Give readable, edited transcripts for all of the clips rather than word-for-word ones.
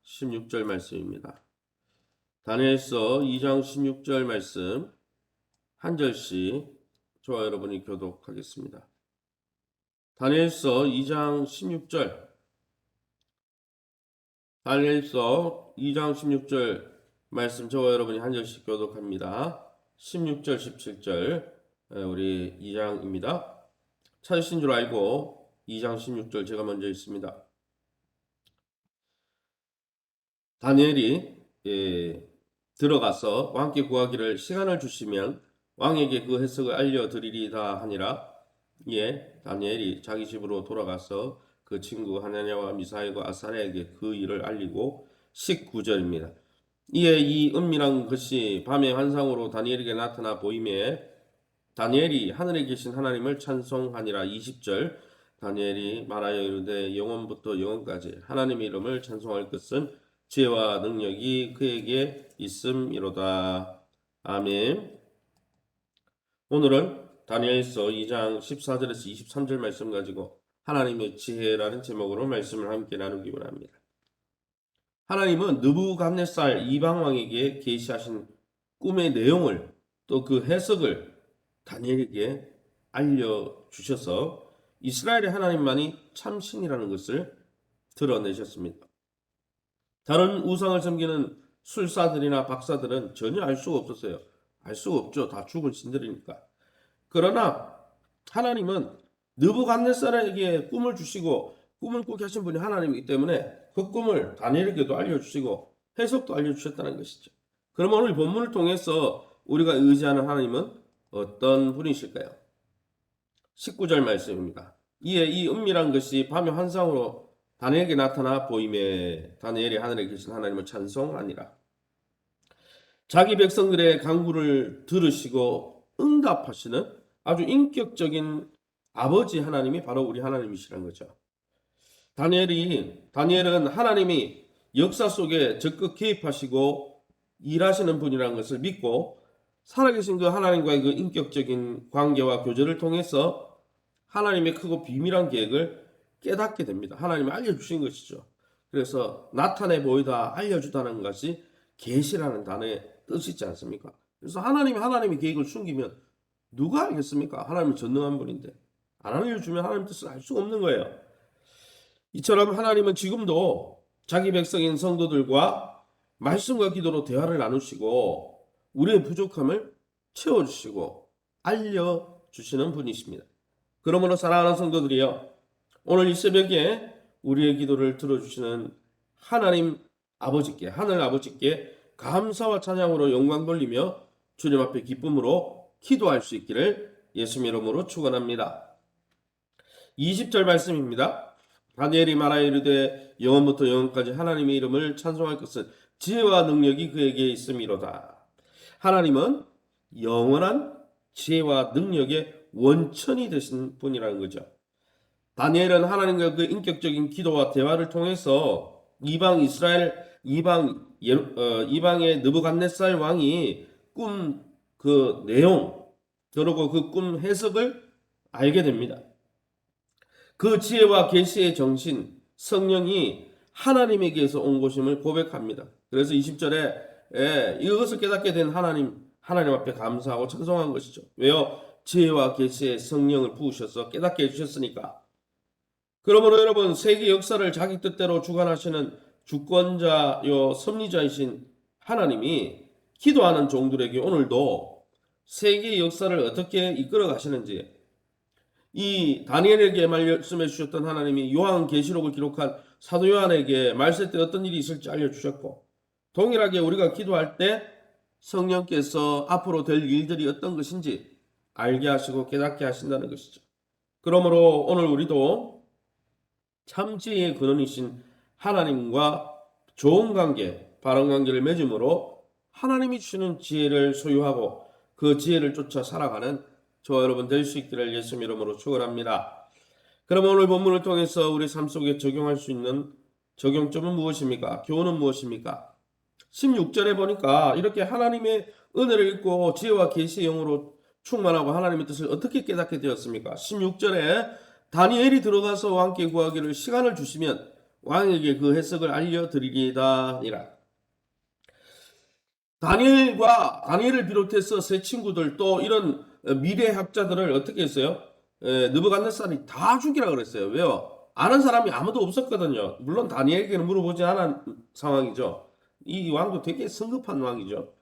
16절 말씀입니다. 다니엘서 2장 16절 말씀 한 절씩 저와 여러분이 교독하겠습니다. 다니엘서 2장 16절 다니엘서 2장 16절 말씀 저와 여러분이 한 절씩 교독합니다. 16절 17절 우리 2장입니다. 찾으신 줄 알고 2장 16절 제가 먼저 읽습니다. 다니엘이 들어가서 왕께 구하기를 시간을 주시면 왕에게 그 해석을 알려드리리다 하니라. 이에 다니엘이 자기 집으로 돌아가서 그 친구 하나냐와 미사엘과 아사랴에게 그 일을 알리고 19절입니다. 이에 이 은밀한 것이 밤의 환상으로 다니엘에게 나타나 보이매 다니엘이 하늘에 계신 하나님을 찬송하니라. 20절 다니엘이 말하여 이르되 영원부터 영원까지 하나님의 이름을 찬송할 것은 지혜와 능력이 그에게 있음이로다. 아멘. 오늘은 다니엘서 2장 14절에서 23절 말씀 가지고 하나님의 지혜라는 제목으로 말씀을 함께 나누기 원합니다. 하나님은 느부갓네살 이방왕에게 계시하신 꿈의 내용을 또 그 해석을 다니엘에게 알려주셔서 이스라엘의 하나님만이 참신이라는 것을 드러내셨습니다. 다른 우상을 섬기는 술사들이나 박사들은 전혀 알 수가 없었어요. 알 수가 없죠. 다 죽은 신들이니까. 그러나 하나님은 느부갓네살에게 꿈을 주시고 꿈을 꾸게 하신 분이 하나님이기 때문에 그 꿈을 다니엘에게도 알려주시고 해석도 알려주셨다는 것이죠. 그럼 오늘 본문을 통해서 우리가 의지하는 하나님은 어떤 분이실까요? 19절 말씀입니다. 이에 이 은밀한 것이 밤의 환상으로 다니엘에게 나타나 보이매 다니엘이 하늘에 계신 하나님을 찬송하니라. 자기 백성들의 간구를 들으시고 응답하시는 아주 인격적인 아버지 하나님이 바로 우리 하나님이시라는 거죠. 다니엘은 하나님이 역사 속에 적극 개입하시고 일하시는 분이라는 것을 믿고 살아계신 그 하나님과의 그 인격적인 관계와 교제를 통해서 하나님의 크고 비밀한 계획을 깨닫게 됩니다. 하나님이 알려주신 것이죠. 그래서 나타내 보이다 알려주다는 것이 계시라는 단어의 뜻이지 않습니까? 그래서 하나님의 계획을 숨기면 누가 알겠습니까? 하나님은 전능한 분인데 안 알려주면 하나님 뜻을 알 수가 없는 거예요. 이처럼 하나님은 지금도 자기 백성인 성도들과 말씀과 기도로 대화를 나누시고 우리의 부족함을 채워주시고 알려주시는 분이십니다. 그러므로 사랑하는 성도들이여, 오늘 이 새벽에 우리의 기도를 들어주시는 하나님 아버지께, 하늘 아버지께 감사와 찬양으로 영광 돌리며 주님 앞에 기쁨으로 기도할 수 있기를 예수님 이름으로 축원합니다. 20절 말씀입니다. 다니엘이 말하여 이르되 영원부터 영원까지 하나님의 이름을 찬송할 것은 지혜와 능력이 그에게 있음이로다. 하나님은 영원한 지혜와 능력의 원천이 되신 분이라는 거죠. 다니엘은 하나님과 그 인격적인 기도와 대화를 통해서 이방의 느부갓네살 왕이 꿈 그 내용 그리고 그 꿈 해석을 알게 됩니다. 그 지혜와 계시의 정신 성령이 하나님에게서 온 것임을 고백합니다. 그래서 20절에 이것을 깨닫게 된 하나님 앞에 감사하고 찬송한 것이죠. 왜요? 지혜와 계시의 성령을 부으셔서 깨닫게 해주셨으니까. 그러므로 여러분, 세계 역사를 자기 뜻대로 주관하시는 주권자요 섭리자이신 하나님이 기도하는 종들에게 오늘도 세계 역사를 어떻게 이끌어 가시는지, 이 다니엘에게 말씀해 주셨던 하나님이 요한계시록을 기록한 사도 요한에게 말세 때 어떤 일이 있을지 알려주셨고, 동일하게 우리가 기도할 때 성령께서 앞으로 될 일들이 어떤 것인지 알게 하시고 깨닫게 하신다는 것이죠. 그러므로 오늘 우리도 참 지혜의 근원이신 하나님과 좋은 관계, 바른 관계를 맺음으로 하나님이 주시는 지혜를 소유하고 그 지혜를 쫓아 살아가는 저와 여러분 될 수 있기를 예수님 이름으로 축원합니다. 그럼 오늘 본문을 통해서 우리 삶 속에 적용할 수 있는 적용점은 무엇입니까? 교훈은 무엇입니까? 16절에 보니까 이렇게 하나님의 은혜를 입고 지혜와 계시의 영으로 충만하고 하나님의 뜻을 어떻게 깨닫게 되었습니까? 16절에 다니엘이 들어가서 왕께 구하기를 시간을 주시면 왕에게 그 해석을 알려드리리이다 하니라. 다니엘을 비롯해서 세 친구들 또 이런 미래학자들을 어떻게 했어요? 느부갓네살이 다 죽이라 그랬어요. 왜요? 아는 사람이 아무도 없었거든요. 물론 다니엘에게는 물어보지 않은 상황이죠. 이 왕도 되게 성급한 왕이죠.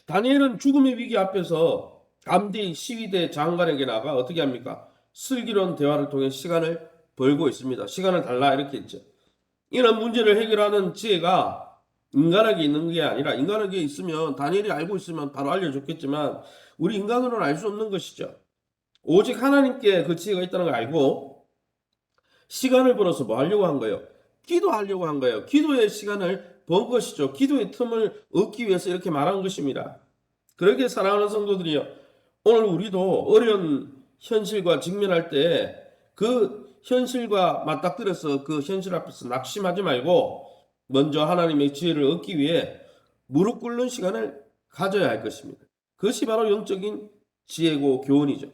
다니엘은 죽음의 위기 앞에서 감디 시위대 장관에게 나가 어떻게 합니까? 슬기로운 대화를 통해 시간을 벌고 있습니다. 시간을 달라 이렇게 했죠. 이런 문제를 해결하는 지혜가 인간에게 있는 게 아니라, 인간에게 있으면 다니엘이 알고 있으면 바로 알려줬겠지만 우리 인간으로는 알 수 없는 것이죠. 오직 하나님께 그 지혜가 있다는 걸 알고 시간을 벌어서 뭐 하려고 한 거예요? 기도하려고 한 거예요. 기도의 시간을 번 것이죠. 기도의 틈을 얻기 위해서 이렇게 말한 것입니다. 그렇게 사랑하는 성도들이요, 오늘 우리도 어려운 현실과 직면할 때 그 현실과 맞닥뜨려서 그 현실 앞에서 낙심하지 말고 먼저 하나님의 지혜를 얻기 위해 무릎 꿇는 시간을 가져야 할 것입니다. 그것이 바로 영적인 지혜고 교훈이죠.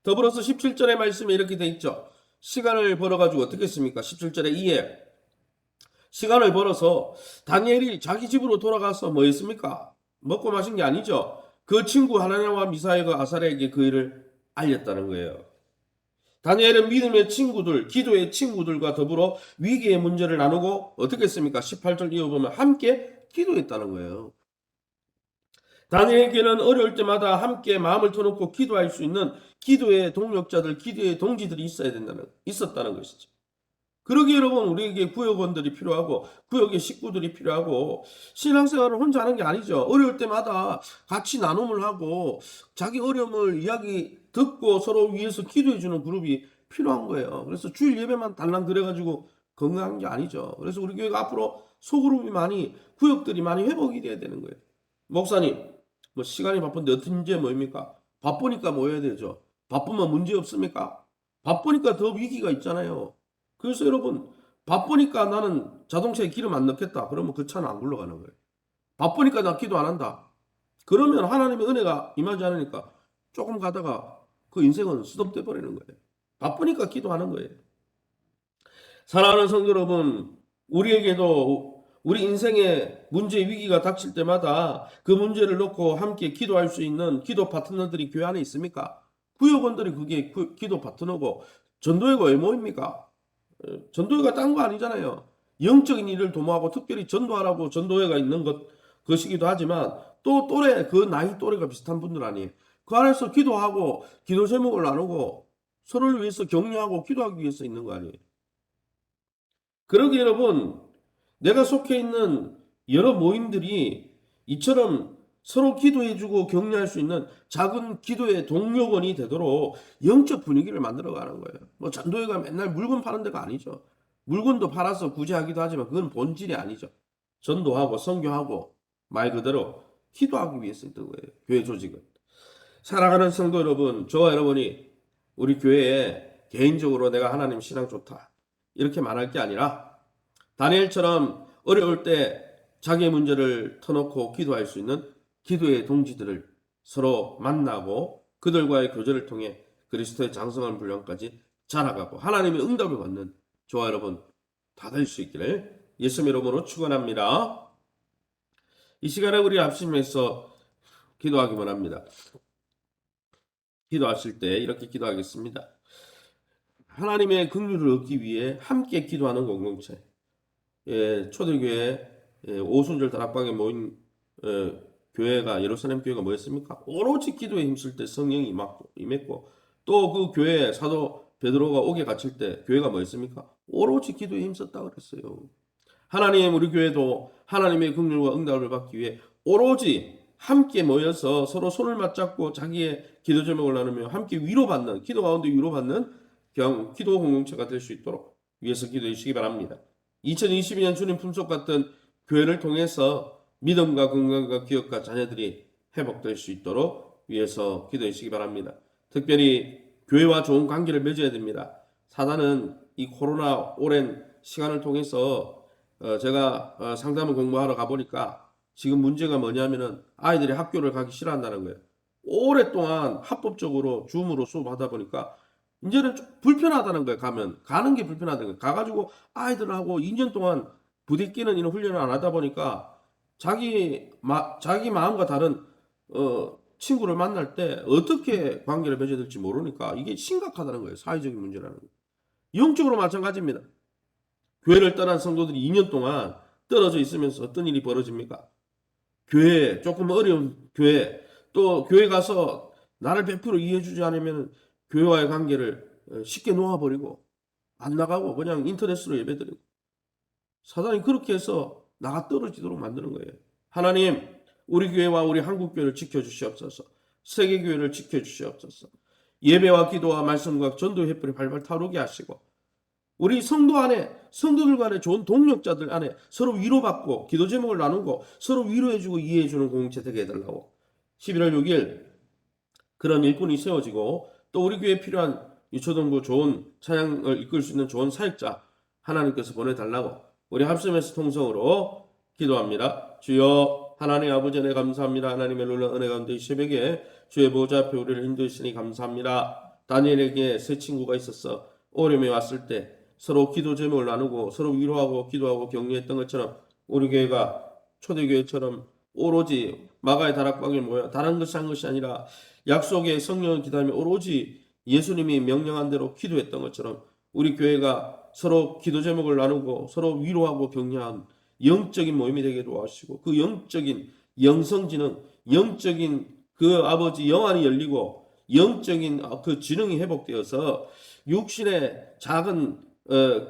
더불어서 17절의 말씀에 이렇게 돼 있죠. 시간을 벌어가지고 어떻게 했습니까? 17절에 이에 시간을 벌어서 다니엘이 자기 집으로 돌아가서 뭐 했습니까? 먹고 마신 게 아니죠. 그 친구 하나냐와 미사엘과 아사랴에게 그 일을 알렸다는 거예요. 다니엘은 믿음의 친구들, 기도의 친구들과 더불어 위기의 문제를 나누고 어떻게 했습니까? 18절 이어보면 함께 기도했다는 거예요. 다니엘에게는 어려울 때마다 함께 마음을 터놓고 기도할 수 있는 기도의 동력자들, 기도의 동지들이 있었다는 것이죠. 그러기에 여러분, 우리에게 구역원들이 필요하고 구역의 식구들이 필요하고, 신앙생활을 혼자 하는 게 아니죠. 어려울 때마다 같이 나눔을 하고 자기 어려움을 이야기 듣고 서로 위해서 기도해주는 그룹이 필요한 거예요. 그래서 주일 예배만 달랑 드려가지고 건강한 게 아니죠. 그래서 우리 교회가 앞으로 소그룹이 많이, 구역들이 많이 회복이 돼야 되는 거예요. 목사님, 뭐 시간이 바쁜데 어떤 문제 뭐입니까? 바쁘니까 모여야 되죠. 바쁘면 문제 없습니까? 바쁘니까 더 위기가 있잖아요. 그래서 여러분, 바쁘니까 나는 자동차에 기름 안 넣겠다. 그러면 그 차는 안 굴러가는 거예요. 바쁘니까 나 기도 안 한다. 그러면 하나님의 은혜가 임하지 않으니까 조금 가다가 그 인생은 스톱돼 버리는 거예요. 바쁘니까 기도하는 거예요. 사랑하는 성도 여러분, 우리에게도 우리 인생의 문제 위기가 닥칠 때마다 그 문제를 놓고 함께 기도할 수 있는 기도 파트너들이 교회 안에 있습니까? 구역원들이 그게 기도 파트너고, 전도회가 왜 모입니까? 전도회가 딴 거 아니잖아요. 영적인 일을 도모하고 특별히 전도하라고 전도회가 있는 것이기도 하지만, 또 그 나이 또래가 비슷한 분들 아니에요. 그 안에서 기도하고 기도 제목을 나누고 서로를 위해서 격려하고 기도하기 위해서 있는 거 아니에요. 그러기 여러분, 내가 속해 있는 여러 모임들이 이처럼 서로 기도해주고 격려할 수 있는 작은 기도의 동력원이 되도록 영적 분위기를 만들어가는 거예요. 뭐 전도회가 맨날 물건 파는 데가 아니죠. 물건도 팔아서 구제하기도 하지만 그건 본질이 아니죠. 전도하고 선교하고 말 그대로 기도하기 위해서 있던 거예요. 교회 조직은. 사랑하는 성도 여러분, 저와 여러분이 우리 교회에 개인적으로 내가 하나님 신앙 좋다 이렇게 말할 게 아니라, 다니엘처럼 어려울 때 자기의 문제를 터놓고 기도할 수 있는 기도의 동지들을 서로 만나고 그들과의 교제를 통해 그리스도의 장성한 분량까지 자라가고 하나님의 응답을 받는 저와 여러분 다 될 수 있기를 예수님 이름으로 축원합니다. 이 시간에 우리 합심해서 기도하기 원합니다. 기도하실 때 이렇게 기도하겠습니다. 하나님의 긍휼을 얻기 위해 함께 기도하는 공동체. 초대교회 오순절 다락방에 모인 교회가, 예루살렘 교회가 뭐였습니까? 오로지 기도에 힘쓸 때 성령이 임했고, 또 그 교회 사도 베드로가 옥에 갇힐 때 교회가 뭐였습니까? 오로지 기도에 힘썼다 그랬어요. 하나님, 우리 교회도 하나님의 긍휼과 응답을 받기 위해 오로지 함께 모여서 서로 손을 맞잡고 자기의 기도 제목을 나누며 함께 위로받는, 기도 가운데 위로받는 기도 공동체가 될 수 있도록 위해서 기도해 주시기 바랍니다. 2022년 주님 품속 같은 교회를 통해서 믿음과 건강과 기업과 자녀들이 회복될 수 있도록 위해서 기도해 주시기 바랍니다. 특별히 교회와 좋은 관계를 맺어야 됩니다. 사단은 이 코로나 오랜 시간을 통해서 제가 상담을 공부하러 가보니까 지금 문제가 뭐냐면은 아이들이 학교를 가기 싫어한다는 거예요. 오랫동안 합법적으로 줌으로 수업하다 보니까 이제는 좀 불편하다는 거예요. 가는 게 불편하다는 거예요. 가가지고 아이들하고 2년 동안 부대끼는 이런 훈련을 안 하다 보니까 자기 마음과 다른 친구를 만날 때 어떻게 관계를 맺어야 될지 모르니까 이게 심각하다는 거예요. 사회적인 문제라는 거예요. 영적으로 마찬가지입니다. 교회를 떠난 성도들이 2년 동안 떨어져 있으면서 어떤 일이 벌어집니까? 교회, 조금 어려운 교회, 또 교회 가서 나를 100% 이해해주지 않으면 교회와의 관계를 쉽게 놓아버리고 안 나가고 그냥 인터넷으로 예배드리고, 사단이 그렇게 해서 나가 떨어지도록 만드는 거예요. 하나님, 우리 교회와 우리 한국교회를 지켜주시옵소서. 세계교회를 지켜주시옵소서. 예배와 기도와 말씀과 전도의 횃불이 발발 타오르게 하시고, 우리 성도 안에, 성도들 간에 좋은 동력자들 안에 서로 위로받고 기도 제목을 나누고 서로 위로해주고 이해해주는 공동체 되게 해달라고. 11월 6일 그런 일꾼이 세워지고, 또 우리 교회에 필요한 유초등부 좋은 찬양을 이끌 수 있는 좋은 사역자 하나님께서 보내달라고 우리 합심에서 통성으로 기도합니다. 주여 하나님 아버지 은혜 감사합니다. 하나님의 놀라운 은혜 가운데 이 새벽에 주의 보좌 앞에 우리를 인도했으니 감사합니다. 다니엘에게 새 친구가 있었어. 어려움에 왔을 때 서로 기도 제목을 나누고 서로 위로하고 기도하고 격려했던 것처럼 우리 교회가 초대교회처럼 오로지 마가의 다락방에 모여 다른 것이 한 것이 아니라 약속의 성령을 기다리며 오로지 예수님이 명령한 대로 기도했던 것처럼 우리 교회가 서로 기도 제목을 나누고 서로 위로하고 격려한 영적인 모임이 되게 도와주시고, 그 영적인 영성지능, 영적인 그 아버지 영안이 열리고 영적인 그 지능이 회복되어서 육신의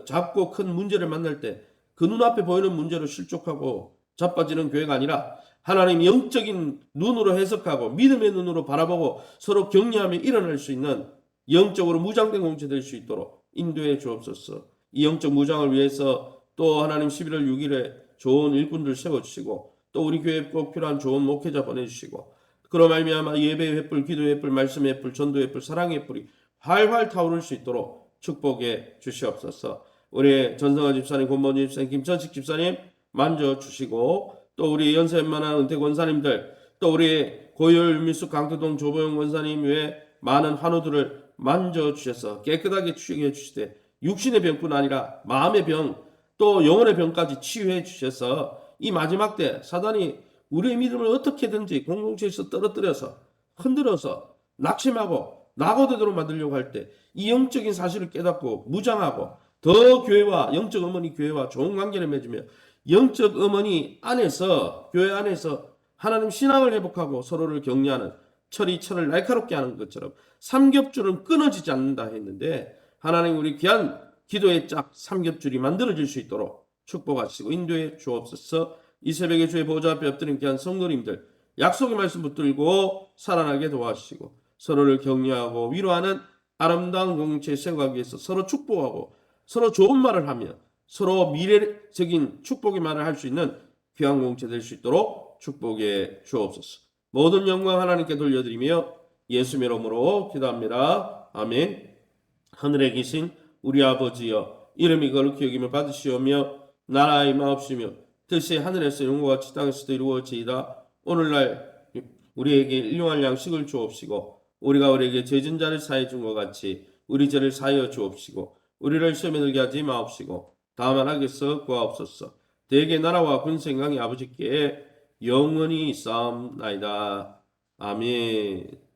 작고 큰 문제를 만날 때 그 눈앞에 보이는 문제로 실족하고 자빠지는 교회가 아니라 하나님 영적인 눈으로 해석하고 믿음의 눈으로 바라보고 서로 격려하며 일어날 수 있는 영적으로 무장된 공동체 될 수 있도록 인도해 주옵소서. 이 영적 무장을 위해서 또 하나님 11월 6일에 좋은 일꾼들 세워주시고, 또 우리 교회에 꼭 필요한 좋은 목회자 보내주시고, 그로 말미암아 예배의 횃불, 기도의 횃불, 말씀의 횃불, 전도의 횃불, 사랑의 횃불이 활활 타오를 수 있도록 축복해 주시옵소서. 우리 전성환 집사님, 권범진 집사님, 김천식 집사님 만져주시고, 또 우리 연세 웬만한 은퇴 권사님들, 또 우리 고열 밀수 강태동 조보영 권사님 외에 많은 환우들을 만져주셔서 깨끗하게 치유해 주시되 육신의 병뿐 아니라 마음의 병, 또 영혼의 병까지 치유해 주셔서 이 마지막 때 사단이 우리의 믿음을 어떻게든지 공동체에서 떨어뜨려서 흔들어서 낙심하고 낙오되도록 만들려고 할 때 이 영적인 사실을 깨닫고 무장하고 더 교회와 영적 어머니 교회와 좋은 관계를 맺으며 영적 어머니 안에서, 교회 안에서 하나님 신앙을 회복하고 서로를 격려하는, 철이 철을 날카롭게 하는 것처럼 삼겹줄은 끊어지지 않는다 했는데, 하나님 우리 귀한 기도의 짝 삼겹줄이 만들어질 수 있도록 축복하시고 인도해 주옵소서. 이 새벽에 주의 보좌 앞에 엎드린 귀한 성도님들 약속의 말씀 붙들고 살아나게 도와주시고 서로를 격려하고 위로하는 아름다운 공동체 세워가기 위해서 서로 축복하고 서로 좋은 말을 하며 서로 미래적인 축복의 말을 할 수 있는 귀한 공동체 될 수 있도록 축복해 주옵소서. 모든 영광 하나님께 돌려드리며 예수의 이름으로 기도합니다. 아멘. 하늘에 계신 우리 아버지여, 이름이 거룩히 여김을 받으시오며 나라의 마옵시며 뜻이 하늘에서 이룬 것 같이 땅에서도 이루어지이다. 오늘날 우리에게 일용할 양식을 주옵시고 우리가 우리에게 죄진 자를 사해 준 것 같이 우리 죄를 사하여 주옵시고 우리를 시험에 들게 하지 마옵시고 다만 악에서 구하옵소서. 대개 나라와 군세 영광이 아버지께 영원히 있사옵나이다. 아멘.